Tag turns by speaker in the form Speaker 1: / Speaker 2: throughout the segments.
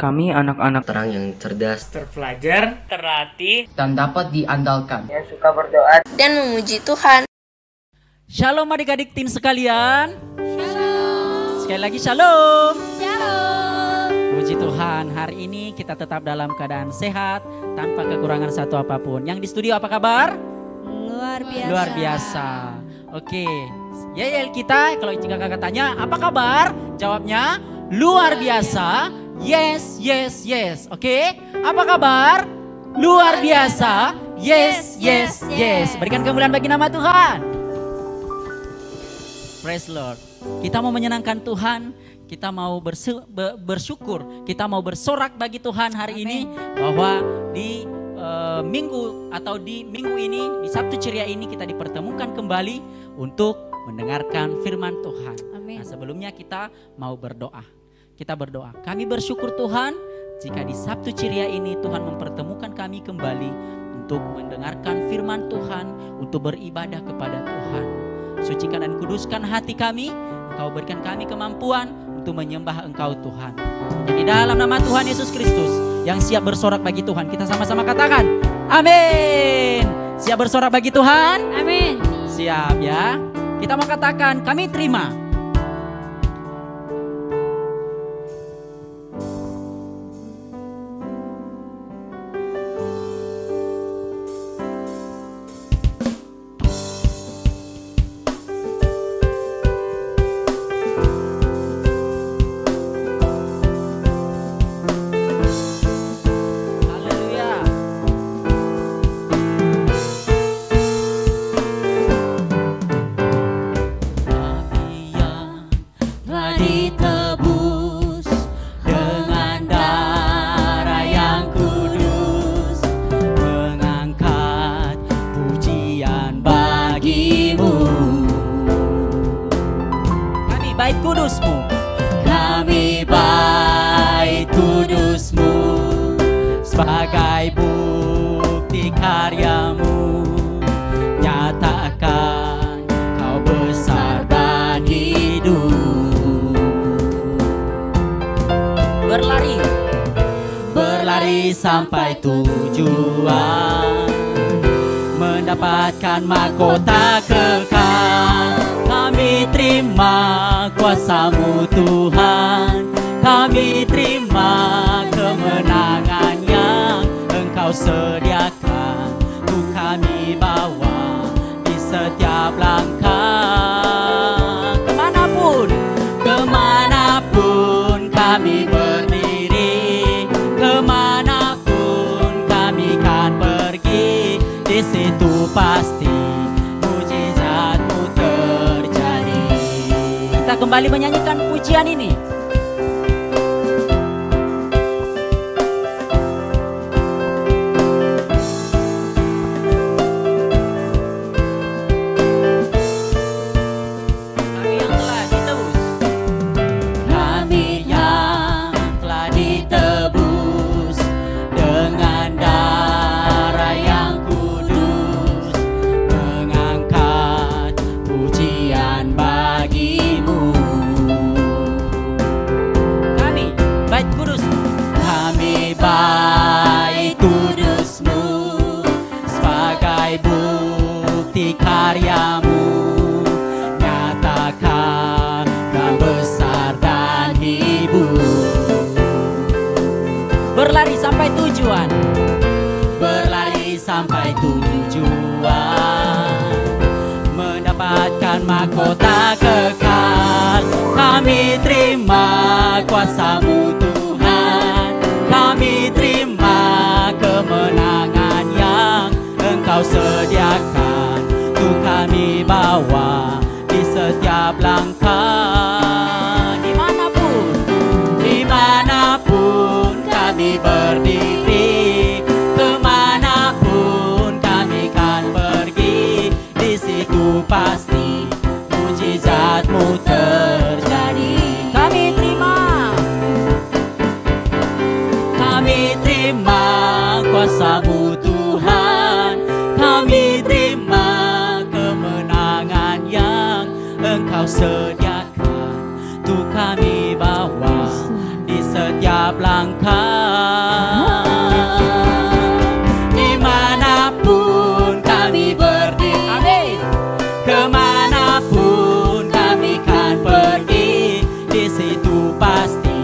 Speaker 1: Kami anak-anak
Speaker 2: terang yang cerdas,
Speaker 3: terpelajar, terlatih,
Speaker 4: dan dapat diandalkan,
Speaker 5: yang suka berdoa
Speaker 6: dan memuji Tuhan.
Speaker 7: Shalom adik-adik tim sekalian. Shalom. Sekali lagi shalom.
Speaker 6: Shalom.
Speaker 7: Puji Tuhan, hari ini kita tetap dalam keadaan sehat tanpa kekurangan satu apapun. Yang di studio apa kabar?
Speaker 6: Luar biasa.
Speaker 7: Luar biasa. Oke, Yel kita kalau jika kakak tanya apa kabar? Jawabnya luar biasa. Yes, yes, yes. Oke, apa kabar? Luar biasa. Yes, yes, yes. Berikan kemuliaan bagi nama Tuhan. Praise Lord. Kita mau menyenangkan Tuhan. Kita mau bersyukur. Kita mau bersorak bagi Tuhan hari ini bahwa di minggu ini, di Sabtu Ceria ini kita dipertemukan kembali untuk mendengarkan firman Tuhan.
Speaker 6: Amin.
Speaker 7: Nah, sebelumnya kita mau berdoa. Kita berdoa. Kami bersyukur Tuhan jika di Sabtu Ceria ini Tuhan mempertemukan kami kembali untuk mendengarkan firman Tuhan, untuk beribadah kepada Tuhan. Sucikan dan kuduskan hati kami. Engkau berikan kami kemampuan untuk menyembah Engkau Tuhan. Jadi dalam nama Tuhan Yesus Kristus yang siap bersorak bagi Tuhan, kita sama-sama katakan amin. Siap bersorak bagi Tuhan?
Speaker 6: Amin.
Speaker 7: Siap ya. Kita mau katakan kami terima. Sebagai bukti karyamu, nyatakan kau besar dan hidup. Berlari sampai tujuan, mendapatkan mahkota kekal. Kami terima kuasa-Mu Tuhan, kami terima kemenangan yang Engkau sediakan untuk kami bawa di setiap langkah. Kemanapun kami berdiri, kemanapun kami kan pergi, di situ pasti mujizat-Mu terjadi. Kita kembali menyanyikan pujian ini. Baik kudus-Mu sebagai bukti karya-Mu, nyatakan Kau besar dan hidup. Berlari sampai tujuan, berlari sampai tujuan, mendapatkan mahkota kekal. Kami terima kuasa-Mu Tuhan, kami terima kemenangan yang Engkau sediakan untuk kami bawa di setiap langkah. Dimanapun kami berdiri, kemanapun kami kan pergi, di situ pasti mujizat-Mu terjadi. Kami terima kuasa-Mu Tuhan, kami terima kemenangan yang Engkau sediakan untuk kami bawa di setiap setiap langkah. Dimanapun kami berdiri, amin. Kemanapun kami kan pergi, di situ pasti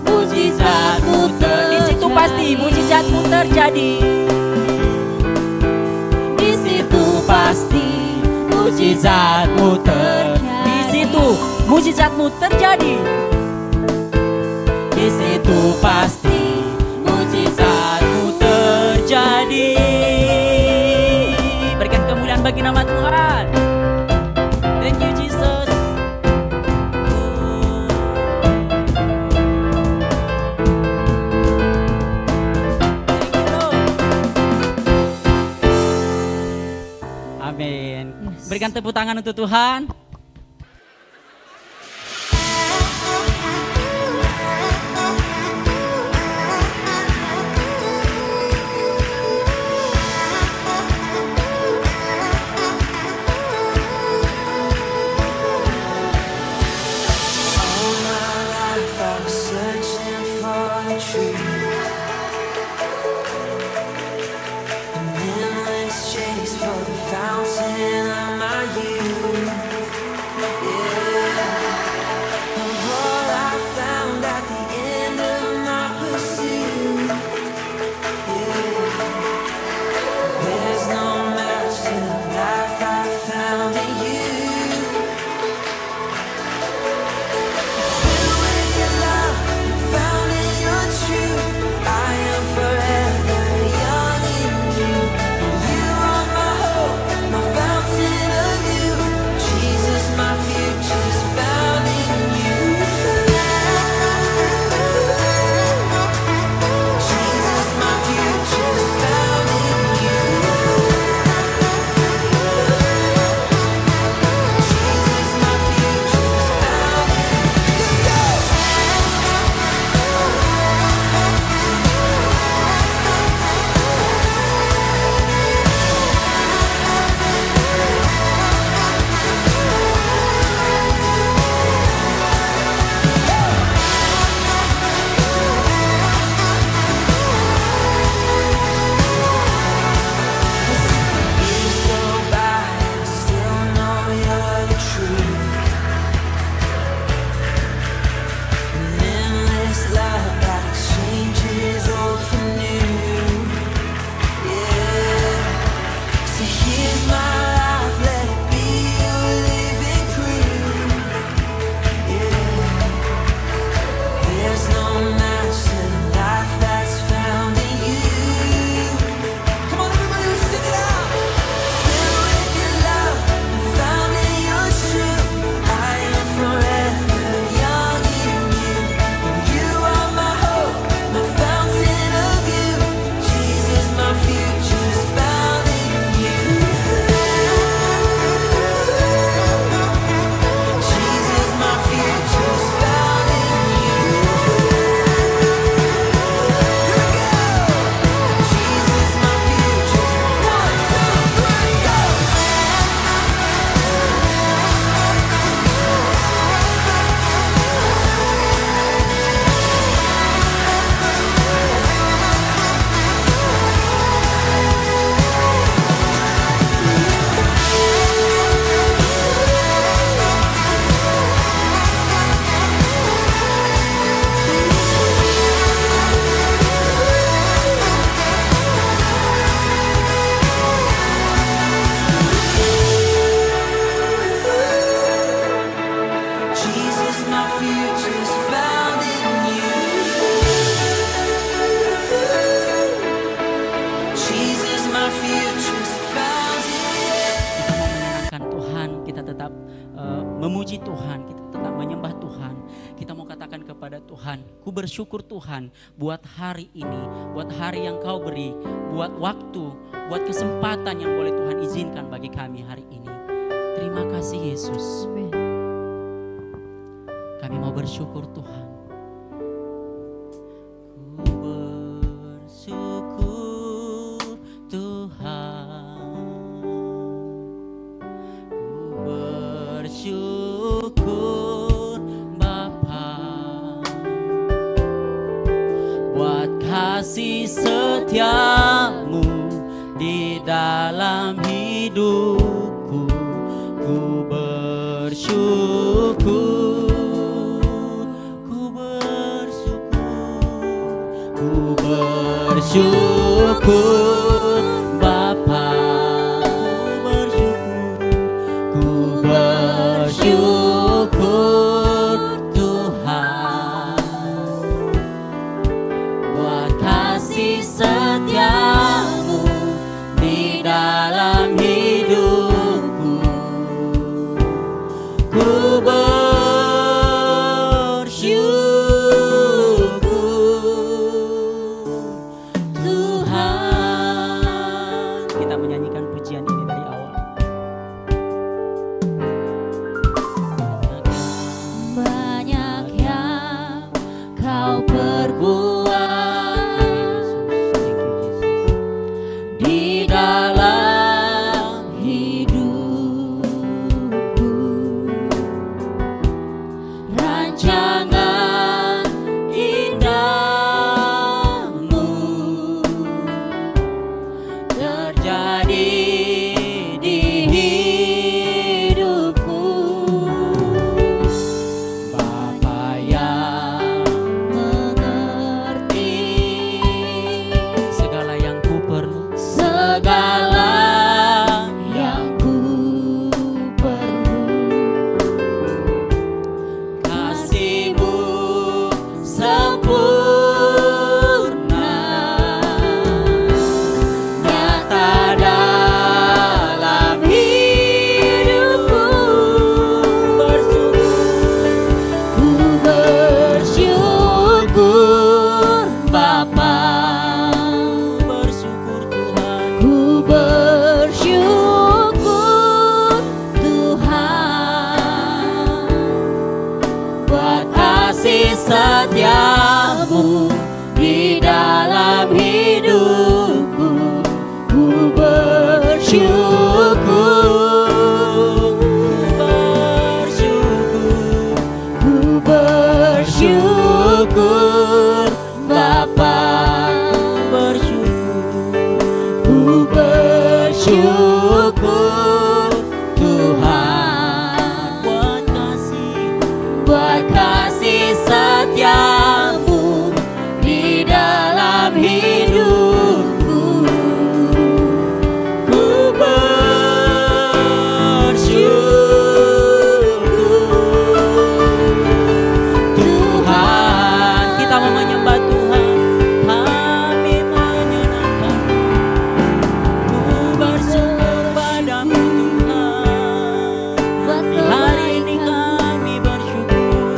Speaker 7: mujizatmu terjadi. Di situ pasti mujizatmu terjadi. Di situ pasti mujizatmu terjadi. Di situ mujizatmu terjadi. Di situ pasti mujizatmu terjadi. Berikan kemuliaan bagi nama Tuhan. Thank you Jesus. Thank you Lord. Amin. Berikan tepuk tangan untuk Tuhan. memuji Tuhan, kita tetap menyembah Tuhan. Kita mau katakan kepada Tuhan, ku bersyukur Tuhan buat hari ini, buat hari yang Kau beri, buat waktu, buat kesempatan yang boleh Tuhan izinkan bagi kami hari ini. Terima kasih Yesus. Kami mau bersyukur Tuhan. Ku bersyukur Tuhan. Ku bersyukur Bapa. kasih setiamu di dalam hidupku. Ku bersyukur, ku bersyukur, ku bersyukur Bapa, ku bersyukur Tuhan buat kasih setiamu di dalam hidupku. Ku bersyukur Tuhan. Kita menyanyikan pujian ini dari awal.
Speaker 6: Banyak yang kau perbuat di dalam hidupku. Rancangan indahmu terjadi di hidupku. Bapa yang mengerti
Speaker 7: Segala yang ku perlu,
Speaker 6: segala yang ku perlu.
Speaker 7: kasih-Mu
Speaker 6: Sempurna nyata dalam hidupku. Ku bersyukur Bapa,
Speaker 7: bersyukur Tuhan.
Speaker 6: ku bersyukur Tuhan buat kasih setiamu di dalam hidupku. Ku bersyukur, ku bersyukur Bapa, ku bersyukur Tuhan buat kasih setiamu di dalam hidupku. Ku bersyukur Tuhan.
Speaker 7: Kita mau menyembah Tuhan, kami menyenangkan. Ku bersyukur padamu Tuhan. Di hari ini kami bersyukur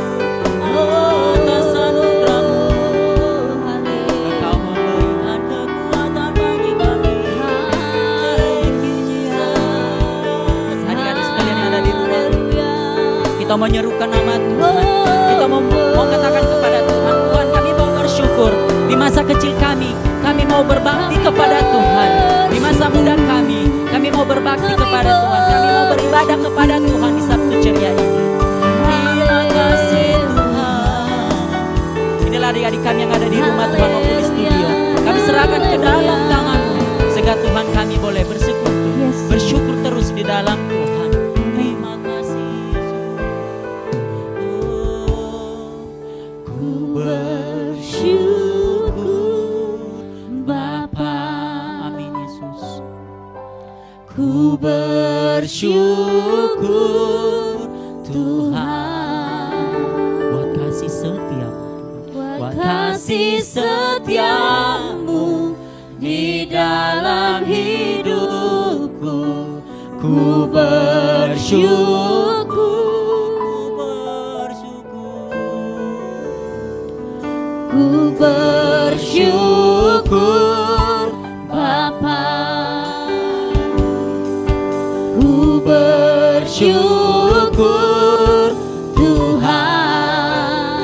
Speaker 7: atas anugerah-Mu. Engkau memberikan kekuatan bagi kami. Thank you, Jesus. Adik-adik sekalian yang ada di rumah, kita menyerukan nama Tuhan. Kita mau katakan kepada Tuhan, Tuhan kami mau bersyukur. Di masa kecil kami mau berbakti kepada Tuhan. Di masa muda kami mau berbakti kepada Tuhan. Kami mau beribadah kepada Tuhan di Sabtu ceria ini. Terima kasih Tuhan. Inilah adik-adik kami yang ada di rumah Tuhan maupun di studio. Kami serahkan ke dalam tangan-Mu, sehingga Tuhan kami boleh bersyukur terus di dalam Tuhan. Terima kasih Yesus. Ku
Speaker 6: bersyukur Bapa,
Speaker 7: Amin Yesus.
Speaker 6: ku bersyukur Tuhan
Speaker 7: Buat kasih setiamu,
Speaker 6: buat kasih setiamu di dalam hidupku. Ku bersyukur, ku bersyukur Bapa, ku bersyukur Tuhan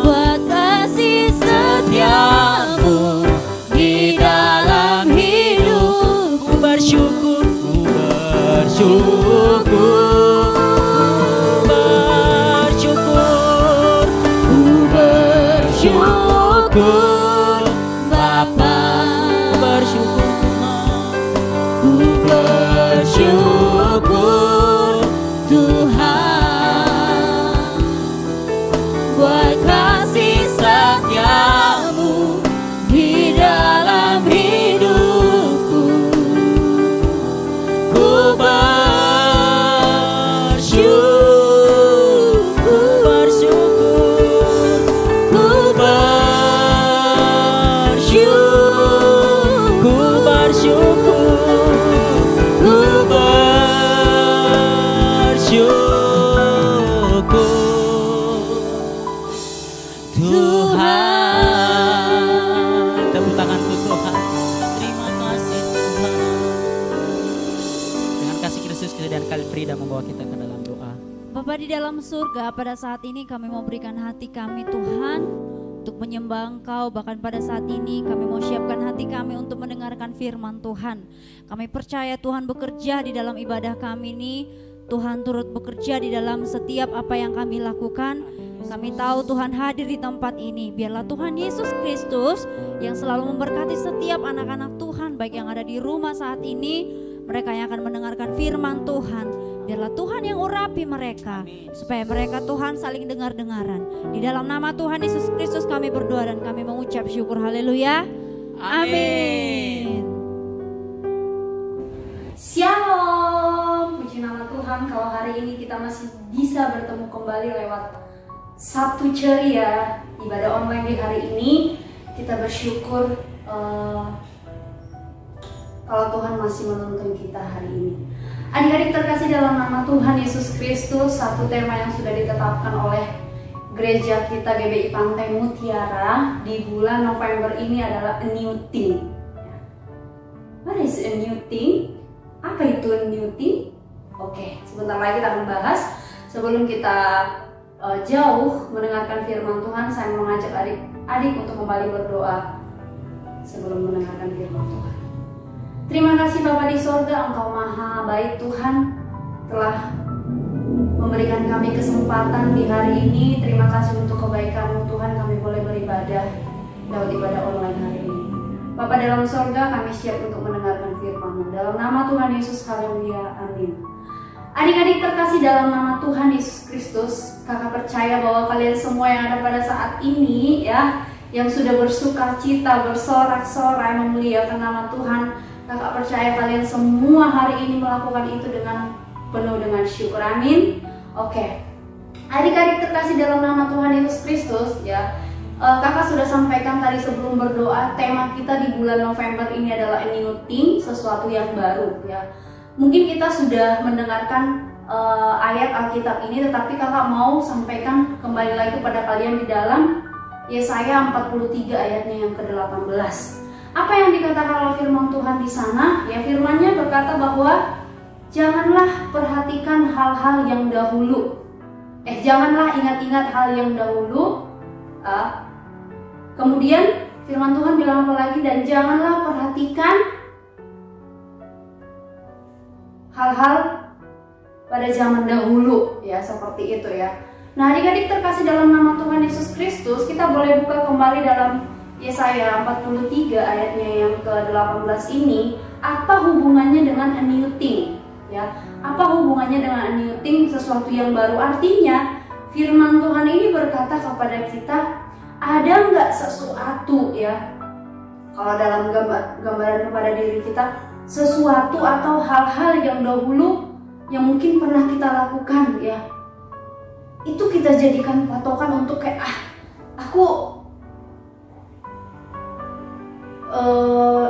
Speaker 6: buat kasih setiamu di dalam hidup.
Speaker 7: Ku bersyukur,
Speaker 6: Ku bersyukur bersyukur Bapa,
Speaker 7: Bersyukur Tuhan.
Speaker 6: ku bersyukur Tuhan buat kasih setiamu di dalam hidupku. Ku bersyukur, ku
Speaker 7: Tuhan. Tepuk tangan untuk Tuhan. Terima kasih Tuhan. Dengan kasih Kristus kita dan Kalvari dan membawa kita ke dalam doa.
Speaker 6: Bapa di dalam surga, pada saat ini kami mau berikan hati kami Tuhan untuk menyembah Engkau. Bahkan pada saat ini kami mau siapkan hati kami untuk mendengarkan firman Tuhan. Kami percaya Tuhan bekerja di dalam ibadah kami ini. Tuhan turut bekerja di dalam setiap apa yang kami lakukan. Kami tahu Tuhan hadir di tempat ini. Biarlah Tuhan Yesus Kristus yang selalu memberkati setiap anak-anak Tuhan, baik yang ada di rumah saat ini, mereka yang akan mendengarkan firman Tuhan. Biarlah Tuhan yang urapi mereka, supaya mereka Tuhan saling dengar-dengaran. Di dalam nama Tuhan Yesus Kristus kami berdoa dan kami mengucap syukur. Haleluya. Amin.
Speaker 1: Shalom, puji nama Tuhan kalau hari ini kita masih bisa bertemu kembali lewat Sabtu Ceria, ibadah online di hari ini. Kita bersyukur kalau Tuhan masih menuntun kita hari ini. Adik-adik terkasih dalam nama Tuhan Yesus Kristus, satu tema yang sudah ditetapkan oleh gereja kita GBI Pantai Mutiara di bulan November ini adalah a new thing. What is a new thing? Apa itu a new thing? Oke, sebentar lagi kita akan bahas. Sebelum kita jauh mendengarkan firman Tuhan, saya mengajak adik-adik untuk kembali berdoa sebelum mendengarkan firman Tuhan. Terima kasih Bapa di sorga, Engkau maha baik Tuhan, telah memberikan kami kesempatan di hari ini. Terima kasih untuk kebaikan-Mu Tuhan, kami boleh beribadah lewat ibadah online hari ini. Bapa dalam sorga, kami siap untuk mendengarkan firman-Mu. Dalam nama Tuhan Yesus, haleluya, amin. Adik-adik terkasih dalam nama Tuhan Yesus Kristus, kakak percaya bahwa kalian semua yang ada pada saat ini ya, yang sudah bersuka cita, bersorak-sorai memuliakan nama Tuhan, kakak percaya kalian semua hari ini melakukan itu dengan penuh dengan syukur, amin. Oke, adik-adik terkasih dalam nama Tuhan Yesus Kristus ya, kakak sudah sampaikan tadi sebelum berdoa, tema kita di bulan November ini adalah a new thing, sesuatu yang baru ya. Mungkin kita sudah mendengarkan ayat Alkitab ini, tetapi kakak mau sampaikan kembali lagi kepada kalian di dalam Yesaya 43 ayatnya yang ke-18. Apa yang dikatakan oleh firman Tuhan di sana? Ya, firman-Nya berkata bahwa janganlah perhatikan hal-hal yang dahulu. Janganlah ingat-ingat hal yang dahulu. Kemudian firman Tuhan bilang apa lagi? Dan janganlah perhatikan hal-hal pada zaman dahulu, ya, seperti itu ya. Nah, adik-adik terkasih dalam nama Tuhan Yesus Kristus, kita boleh buka kembali dalam Yesaya 43 ayatnya yang ke-18 ini. Apa hubungannya dengan a new thing? Ya, apa hubungannya dengan a new thing, sesuatu yang baru? Artinya, firman Tuhan ini berkata kepada kita, ada nggak sesuatu ya, kalau dalam gambaran kepada diri kita, sesuatu atau hal-hal yang dahulu yang mungkin pernah kita lakukan ya, itu kita jadikan patokan untuk kayak aku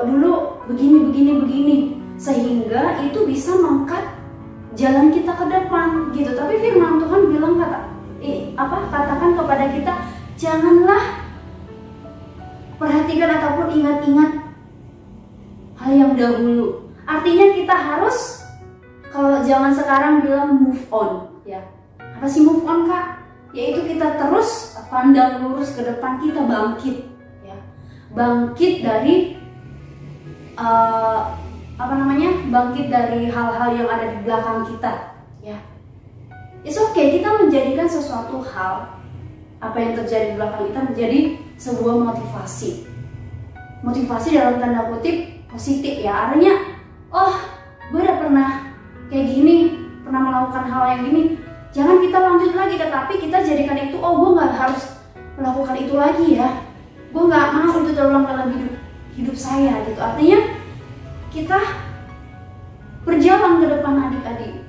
Speaker 1: dulu begini, sehingga itu bisa mengangkat jalan kita ke depan gitu. Tapi firman Tuhan bilang katakan kepada kita, janganlah perhatikan ataupun ingat-ingat hal yang dahulu. Artinya kita harus, kalau zaman sekarang bilang move on ya. Apa sih move on, Kak? Yaitu kita terus pandang lurus ke depan, kita bangkit ya. Bangkit dari bangkit dari hal-hal yang ada di belakang kita ya. It's okay, kita menjadikan sesuatu hal, apa yang terjadi di belakang kita menjadi sebuah motivasi. Motivasi dalam tanda kutip positif ya, artinya oh gue udah pernah kayak gini, pernah melakukan hal yang gini, jangan kita lanjut lagi, tetapi kita jadikan itu oh gue nggak harus melakukan itu lagi ya, gue nggak mau itu terulang dalam hidup saya gitu. Artinya kita berjalan ke depan adik-adik,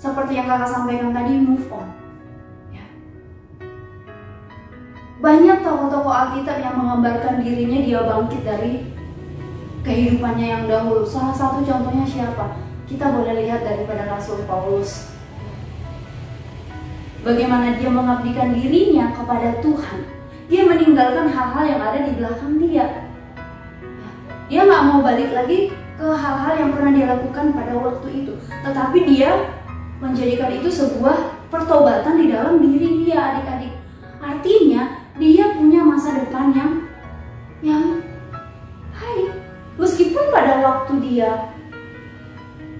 Speaker 1: seperti yang kakak sampaikan tadi, move on ya. Banyak tokoh-tokoh Alkitab yang menggambarkan dirinya dia bangkit dari kehidupannya yang dahulu. Salah satu contohnya siapa? Kita boleh lihat daripada Rasul Paulus, bagaimana dia mengabdikan dirinya kepada Tuhan. Dia meninggalkan hal-hal yang ada di belakang dia. Dia nggak mau balik lagi ke hal-hal yang pernah dia lakukan pada waktu itu, tetapi dia menjadikan itu sebuah pertobatan di dalam diri dia, adik-adik. Artinya dia punya masa depan yang baik, meskipun pada waktu dia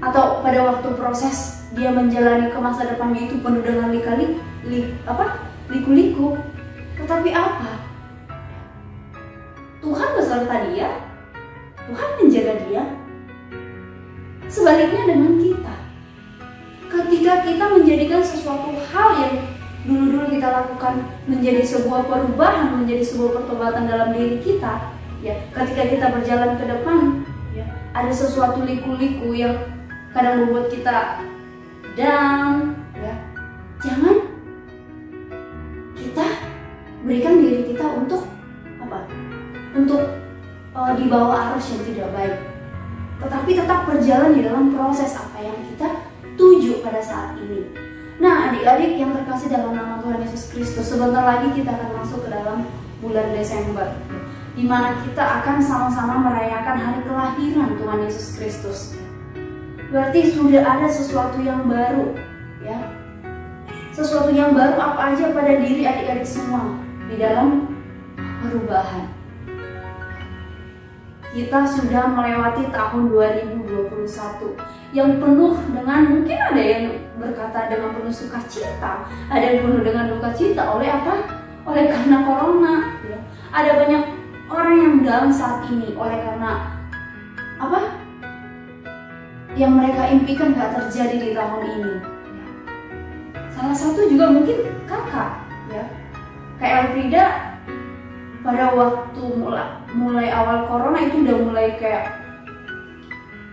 Speaker 1: atau pada waktu proses dia menjalani ke masa depannya itu penuh dengan liku-liku. Tetapi apa? Tuhan beserta dia, Tuhan menjaga dia. Sebaliknya dengan kita, ketika kita menjadikan sesuatu hal yang dulu-dulu kita lakukan menjadi sebuah perubahan, menjadi sebuah pertobatan dalam diri kita, ya, ketika kita berjalan ke depan, ya, ada sesuatu liku-liku yang kadang membuat kita down, ya, jangan kita berikan diri kita untuk apa? Untuk di bawah arus yang tidak baik, tetapi tetap berjalan di dalam proses apa yang kita tuju pada saat ini. Nah, adik-adik yang terkasih dalam nama Tuhan Yesus Kristus, sebentar lagi kita akan masuk ke dalam bulan Desember, di mana kita akan sama-sama merayakan hari kelahiran Tuhan Yesus Kristus. Berarti sudah ada sesuatu yang baru, ya. Sesuatu yang baru apa aja pada diri adik-adik semua di dalam perubahan. Kita sudah melewati tahun 2021 yang penuh dengan, mungkin ada yang berkata dengan penuh sukacita, ada yang penuh dengan duka cita. Oleh apa? Oleh karena corona, ya. Ada banyak orang yang down saat ini oleh karena apa? Yang mereka impikan gak terjadi di tahun ini, ya. Salah satu juga mungkin kakak, ya, kayak Elfrida. Pada waktu mulai awal corona itu udah mulai kayak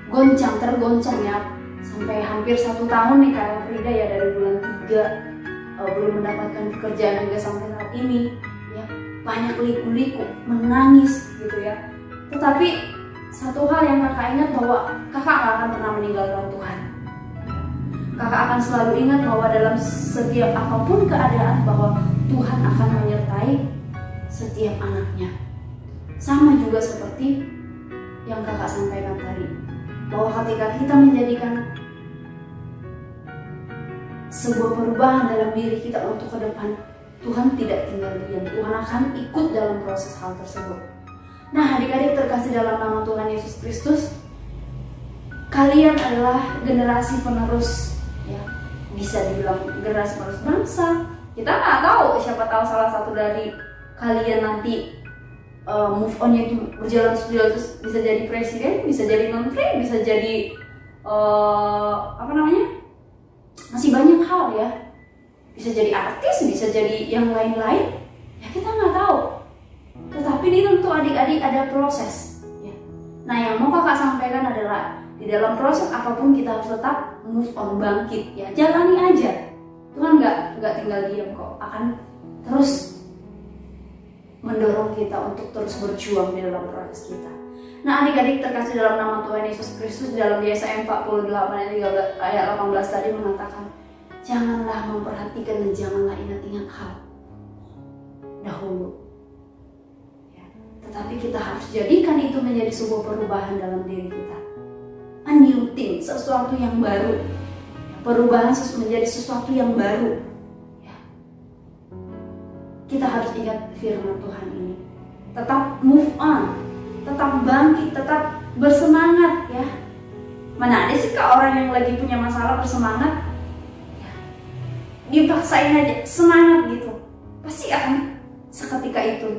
Speaker 1: tergoncang ya, sampai hampir 1 tahun nih Kak Frida ya, dari bulan 3 belum mendapatkan pekerjaan juga sampai saat ini ya, banyak liku-liku, menangis gitu ya. Tetapi satu hal yang kakak ingat bahwa kakak gak akan pernah meninggalkan Tuhan. Kakak akan selalu ingat bahwa dalam setiap apapun keadaan bahwa Tuhan akan menyertai setiap anaknya. Sama juga seperti yang kakak sampaikan tadi, bahwa ketika kita menjadikan sebuah perubahan dalam diri kita untuk ke depan, Tuhan tidak tinggal diam. Tuhan akan ikut dalam proses hal tersebut. Nah, adik-adik terkasih dalam nama Tuhan Yesus Kristus, kalian adalah generasi penerus, ya, bisa dibilang generasi penerus bangsa. Kita nggak tahu, siapa tahu salah satu dari kalian nanti move on-nya itu berjalan terus, bisa jadi presiden, bisa jadi menteri, bisa jadi masih banyak hal ya, bisa jadi artis, bisa jadi yang lain-lain ya, kita nggak tahu. Tetapi ini tentu adik-adik ada proses ya. Nah, yang mau kakak sampaikan adalah di dalam proses apapun kita harus tetap move on, bangkit ya, jalani aja. Tuhan nggak tinggal diam kok, akan terus mendorong kita untuk terus berjuang di dalam proses kita. Nah, adik-adik terkasih dalam nama Tuhan Yesus Kristus, dalam Yesaya 48 ayat 18 tadi mengatakan, janganlah memperhatikan dan janganlah ingat-ingat hal dahulu ya, tetapi kita harus jadikan itu menjadi sebuah perubahan dalam diri kita. A new thing, sesuatu yang baru. Perubahan menjadi sesuatu yang baru. Kita harus ingat firman Tuhan ini. Tetap move on, tetap bangkit, tetap bersemangat ya. Mana ada sih Kak orang yang lagi punya masalah bersemangat? Ya, dipaksain aja semangat gitu, pasti akan seketika itu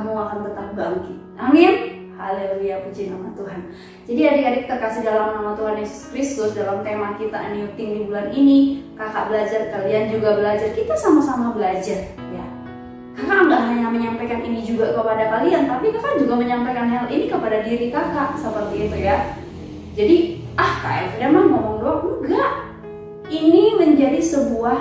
Speaker 1: kamu akan tetap bangkit. Amin. Haleluya, puji nama Tuhan. Jadi adik-adik terkasih dalam nama Tuhan Yesus Kristus, dalam tema kita A New Thing di bulan ini, kakak belajar, kalian juga belajar, kita sama-sama belajar ya. Kakak nggak hanya menyampaikan ini juga kepada kalian, tapi kakak juga menyampaikan hal ini kepada diri kakak, seperti itu ya. Jadi Kak Elfrida mah ngomong doang, enggak. Ini menjadi sebuah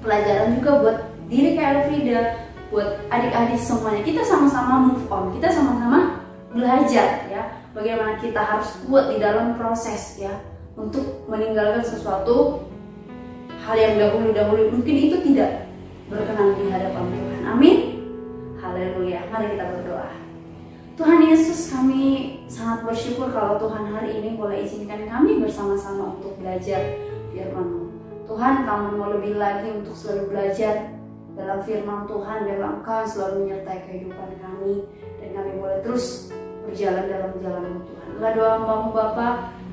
Speaker 1: pelajaran juga buat diri Kak Elfrida, buat adik-adik semuanya. Kita sama-sama move on, kita sama-sama belajar ya, bagaimana kita harus kuat di dalam proses ya, untuk meninggalkan sesuatu hal yang dahulu mungkin itu tidak berkenan di hadapan Tuhan. Amin. Haleluya. Mari kita berdoa. Tuhan Yesus, kami sangat bersyukur kalau Tuhan hari ini boleh izinkan kami bersama-sama untuk belajar firman-Mu. Tuhan, kami mau lebih lagi untuk selalu belajar dalam firman Tuhan, dalam Engkau selalu menyertai kehidupan kami, dan kami boleh terus berjalan dalam jalan-Mu Tuhan. Inilah doa hamba-Mu Bapa,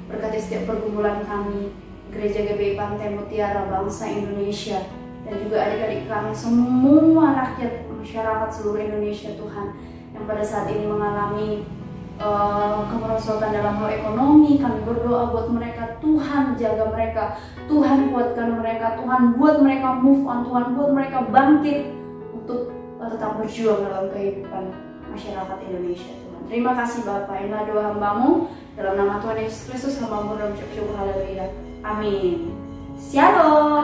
Speaker 1: berkati setiap pergumulan kami, Gereja GBI Pantai Mutiara, bangsa Indonesia, dan juga adik-adik kami, semua rakyat masyarakat seluruh Indonesia Tuhan, yang pada saat ini mengalami kemerosotan dalam hal ekonomi. Kami berdoa buat mereka, Tuhan jaga mereka, Tuhan kuatkan mereka, Tuhan buat mereka move on, Tuhan buat mereka bangkit untuk tetap berjuang dalam kehidupan masyarakat Indonesia Tuhan. Terima kasih Bapak, inilah doa hamba-Mu, dalam nama Tuhan Yesus Kristus hamba-Mu berdoa syukur, haleluya, amin. Shalom.